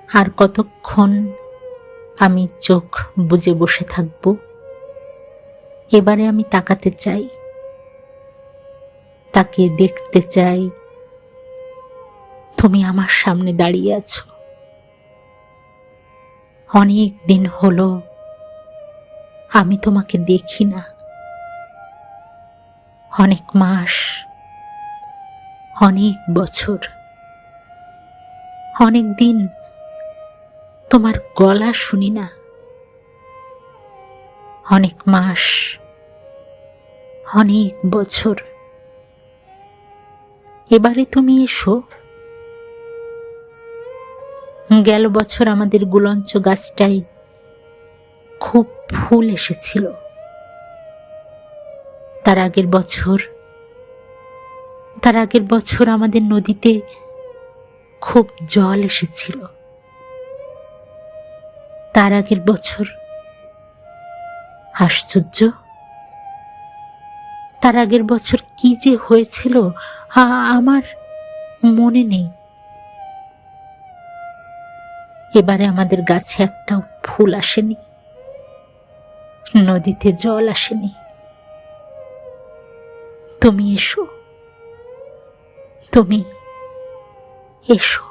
আর কতক্ষণ আমি চোখ বুজে বসে থাকব? এবারে আমি তাকাতে চাই, তাকে দেখতে চাই তুমি আমার সামনে দাঁড়িয়ে আছো। অনেক দিন হলো আমি তোমাকে দেখি না, অনেক মাস, অনেক বছর, অনেক দিন তোমার গলা শুনি না, অনেক মাস, অনেক বছর। এবারে তুমি এসো। গেল বছর আমাদের গুলঞ্চ গাছটায় খুব ফুল এসেছিল। তার আগের বছর আমাদের নদীতে খুব জল এসেছিল। তার আগের বছর, আশ্চর্য, তার আগের বছর কি যে হয়েছিল আমার মনে নেই। এবারে আমাদের গাছে একটাও ফুল আসেনি, নদীতে জল আসেনি। তুমি এসো, তুমি এসো।